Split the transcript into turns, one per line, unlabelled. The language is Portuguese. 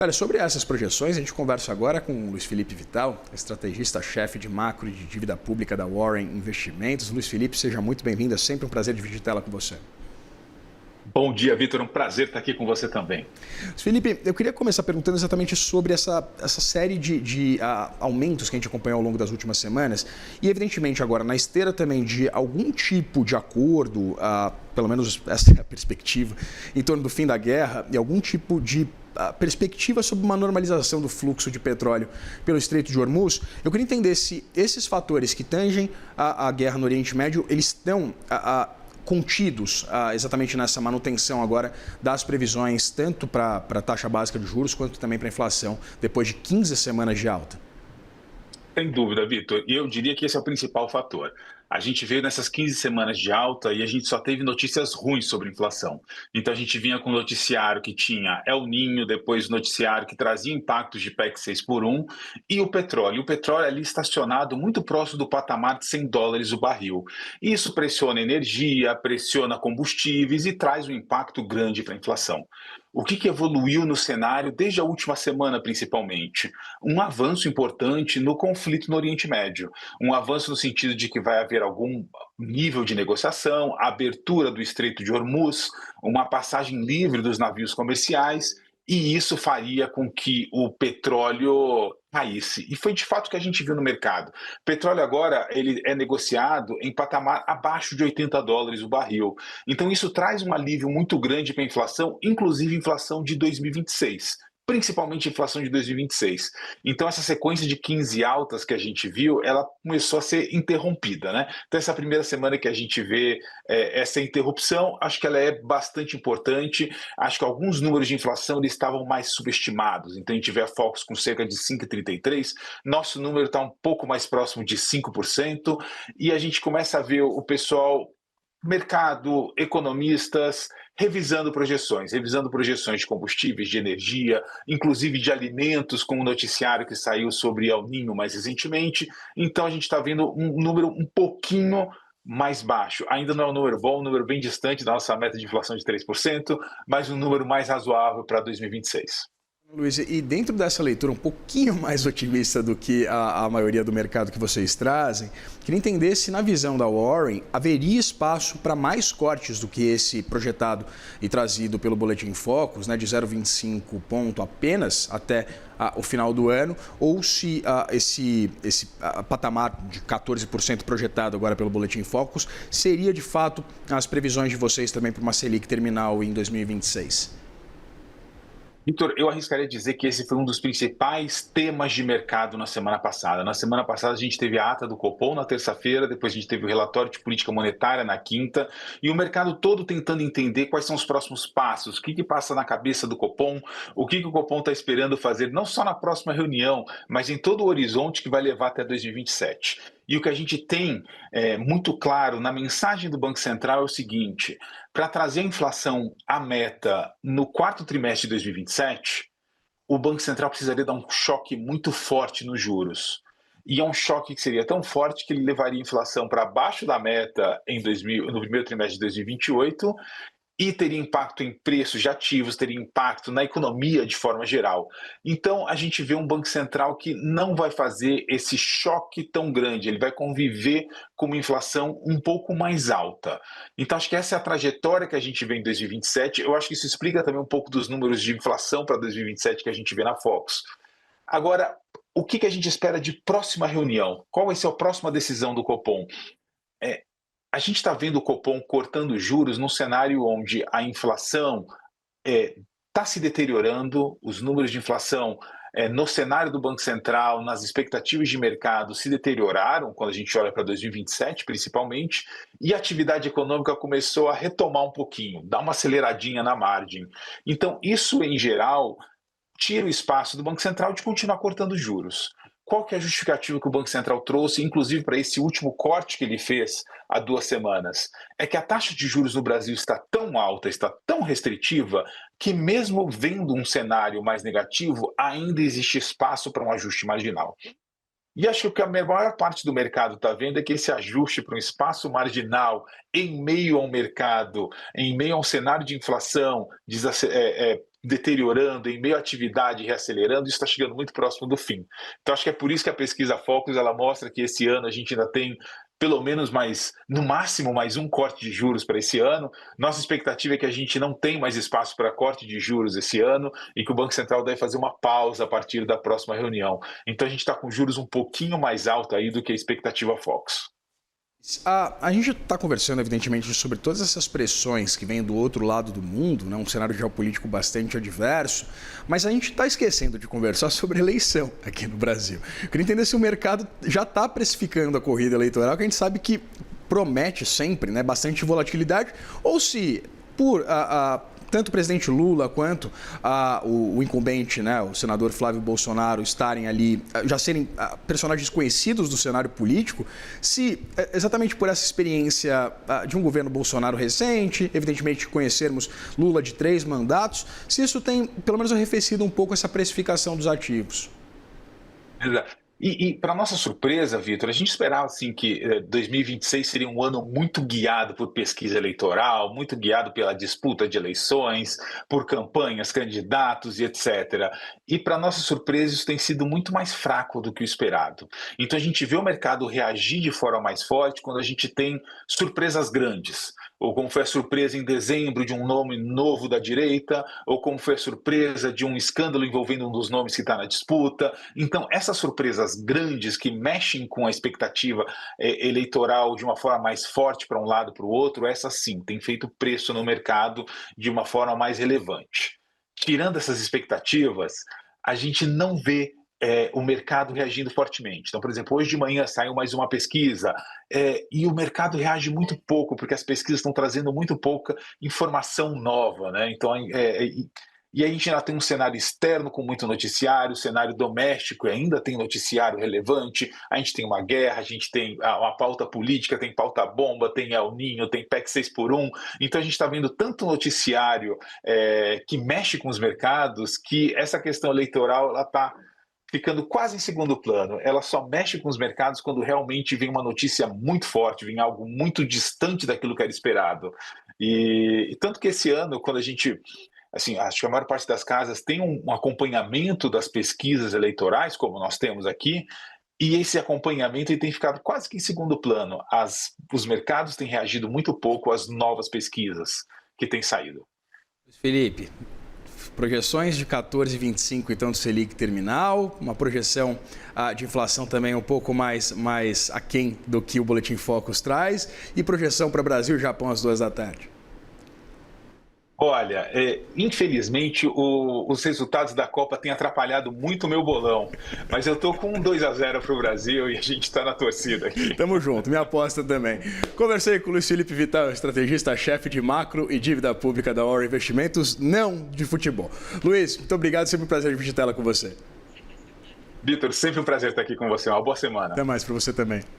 Olha, sobre essas projeções, a gente conversa agora com o Luiz Felipe Vital, estrategista-chefe de macro e de dívida pública da Warren Investimentos. Luiz Felipe, seja muito bem-vindo, é sempre um prazer dividir tela com você.
Bom dia, Vitor. Um prazer estar aqui com você também.
Luiz Felipe, eu queria começar perguntando exatamente sobre essa série de aumentos que a gente acompanhou ao longo das últimas semanas e, evidentemente, agora na esteira também de algum tipo de acordo, pelo menos essa é a perspectiva, em torno do fim da guerra e algum tipo de perspectiva sobre uma normalização do fluxo de petróleo pelo Estreito de Hormuz. Eu queria entender se esses fatores que tangem a guerra no Oriente Médio, eles estão contidos exatamente nessa manutenção agora das previsões, tanto para a taxa básica de juros, quanto também para a inflação, depois de 15 semanas de alta.
Sem dúvida, Vitor. E eu diria que esse é o principal fator. A gente veio nessas 15 semanas de alta e a gente só teve notícias ruins sobre inflação. Então a gente vinha com um noticiário que tinha El Niño, depois o noticiário que trazia impactos de PEC 6 por 1 e o petróleo. E o petróleo ali estacionado muito próximo do patamar de US$ 100 o barril. Isso pressiona energia, pressiona combustíveis e traz um impacto grande para a inflação. O que evoluiu no cenário desde a última semana, principalmente? Um avanço importante no conflito no Oriente Médio. Um avanço no sentido de que vai haver algum nível de negociação, abertura do Estreito de Hormuz, uma passagem livre dos navios comerciais, e isso faria com que o petróleo caísse. E foi de fato o que a gente viu no mercado. O petróleo agora ele é negociado em patamar abaixo de US$ 80 o barril. Então isso traz um alívio muito grande para a inflação, inclusive inflação de 2026. Principalmente a inflação de 2026. Então, essa sequência de 15 altas que a gente viu, ela começou a ser interrompida, né? Então, essa primeira semana que a gente vê essa interrupção, acho que ela é bastante importante. Acho que alguns números de inflação eles estavam mais subestimados. Então, a gente vê a Focus com cerca de 5,33, nosso número está um pouco mais próximo de 5%, e a gente começa a ver o pessoal, mercado, economistas, revisando projeções de combustíveis, de energia, inclusive de alimentos, com o noticiário que saiu sobre El Niño mais recentemente. Então a gente está vendo um número um pouquinho mais baixo. Ainda não é um número bom, um número bem distante da nossa meta de inflação de 3%, mas um número mais razoável para 2026.
Luiz, e dentro dessa leitura um pouquinho mais otimista do que a maioria do mercado que vocês trazem, queria entender se na visão da Warren haveria espaço para mais cortes do que esse projetado e trazido pelo Boletim Focus, né, de 0,25 ponto apenas até o final do ano, ou se esse patamar de 14% projetado agora pelo Boletim Focus seria de fato as previsões de vocês também para uma Selic terminal em 2026.
Vitor, eu arriscaria dizer que esse foi um dos principais temas de mercado na semana passada. Na semana passada a gente teve a ata do Copom na terça-feira, depois a gente teve o relatório de política monetária na quinta, e o mercado todo tentando entender quais são os próximos passos, o que passa na cabeça do Copom, o que o Copom está esperando fazer, não só na próxima reunião, mas em todo o horizonte que vai levar até 2027. E o que a gente tem muito claro na mensagem do Banco Central é o seguinte: para trazer a inflação à meta no quarto trimestre de 2027, o Banco Central precisaria dar um choque muito forte nos juros. E é um choque que seria tão forte que ele levaria a inflação para abaixo da meta no primeiro trimestre de 2028 e teria impacto em preços de ativos, teria impacto na economia de forma geral. Então, a gente vê um Banco Central que não vai fazer esse choque tão grande, ele vai conviver com uma inflação um pouco mais alta. Então, acho que essa é a trajetória que a gente vê em 2027. Eu acho que isso explica também um pouco dos números de inflação para 2027 que a gente vê na Focus. Agora, o que a gente espera de próxima reunião? Qual vai ser a próxima decisão do Copom? A gente está vendo o Copom cortando juros num cenário onde a inflação está se deteriorando, os números de inflação no cenário do Banco Central, nas expectativas de mercado, se deterioraram quando a gente olha para 2027, principalmente, e a atividade econômica começou a retomar um pouquinho, dar uma aceleradinha na margem. Então, isso, em geral, tira o espaço do Banco Central de continuar cortando juros. Qual que é a justificativa que o Banco Central trouxe, inclusive para esse último corte que ele fez há 2 semanas? É que a taxa de juros no Brasil está tão alta, está tão restritiva, que mesmo vendo um cenário mais negativo, ainda existe espaço para um ajuste marginal. E acho que o que a maior parte do mercado está vendo é que esse ajuste para um espaço marginal em meio ao mercado, em meio a um cenário de inflação deteriorando, em meio à atividade reacelerando, isso está chegando muito próximo do fim. Então, acho que é por isso que a pesquisa Focus ela mostra que esse ano a gente ainda tem pelo menos no máximo, mais um corte de juros para esse ano. Nossa expectativa é que a gente não tem mais espaço para corte de juros esse ano e que o Banco Central deve fazer uma pausa a partir da próxima reunião. Então, a gente está com juros um pouquinho mais alto aí do que a expectativa Focus.
A gente está conversando, evidentemente, sobre todas essas pressões que vêm do outro lado do mundo, né? Um cenário geopolítico bastante adverso, mas a gente está esquecendo de conversar sobre eleição aqui no Brasil. Eu queria entender se o mercado já está precificando a corrida eleitoral, que a gente sabe que promete sempre, né, bastante volatilidade, ou se por tanto o presidente Lula quanto o incumbente, né, o senador Flávio Bolsonaro, estarem ali, já serem personagens conhecidos do cenário político, se exatamente por essa experiência de um governo Bolsonaro recente, evidentemente conhecermos Lula de 3 mandatos, se isso tem pelo menos arrefecido um pouco essa precificação dos ativos.
Exato. E para nossa surpresa, Vitor, a gente esperava assim, que 2026 seria um ano muito guiado por pesquisa eleitoral, muito guiado pela disputa de eleições, por campanhas, candidatos e etc. E para nossa surpresa, isso tem sido muito mais fraco do que o esperado. Então a gente vê o mercado reagir de forma mais forte quando a gente tem surpresas grandes. Ou como foi a surpresa em dezembro de um nome novo da direita, ou como foi a surpresa de um escândalo envolvendo um dos nomes que está na disputa. Então, essas surpresas grandes que mexem com a expectativa eleitoral de uma forma mais forte para um lado para o outro, essas sim, têm feito preço no mercado de uma forma mais relevante. Tirando essas expectativas, a gente não vê o mercado reagindo fortemente. Então, por exemplo, hoje de manhã saiu mais uma pesquisa e o mercado reage muito pouco, porque as pesquisas estão trazendo muito pouca informação nova, né? Então, e a gente ainda tem um cenário externo com muito noticiário, cenário doméstico ainda tem noticiário relevante, a gente tem uma guerra, a gente tem uma pauta política, tem pauta bomba, tem El Niño, tem PEC 6x1, então a gente está vendo tanto noticiário que mexe com os mercados que essa questão eleitoral ela está ficando quase em segundo plano. Ela só mexe com os mercados quando realmente vem uma notícia muito forte, vem algo muito distante daquilo que era esperado. E tanto que esse ano, quando a gente... Assim, acho que a maior parte das casas tem um acompanhamento das pesquisas eleitorais, como nós temos aqui, e esse acompanhamento ele tem ficado quase que em segundo plano. Os mercados têm reagido muito pouco às novas pesquisas que têm saído.
Felipe, projeções de 14,25 então do Selic terminal, uma projeção de inflação também um pouco mais aquém do que o Boletim Focus traz, e projeção para Brasil e Japão às 2 da tarde.
Olha, infelizmente os resultados da Copa têm atrapalhado muito o meu bolão, mas eu estou com um 2-0 para o Brasil e a gente está na torcida aqui.
Tamo junto, minha aposta também. Conversei com o Luiz Felipe Vital, estrategista-chefe de macro e dívida pública da Oro Investimentos, não de futebol. Luiz, muito obrigado, sempre um prazer dividir tela com você.
Vitor, sempre um prazer estar aqui com você, uma boa semana.
Até mais para você também.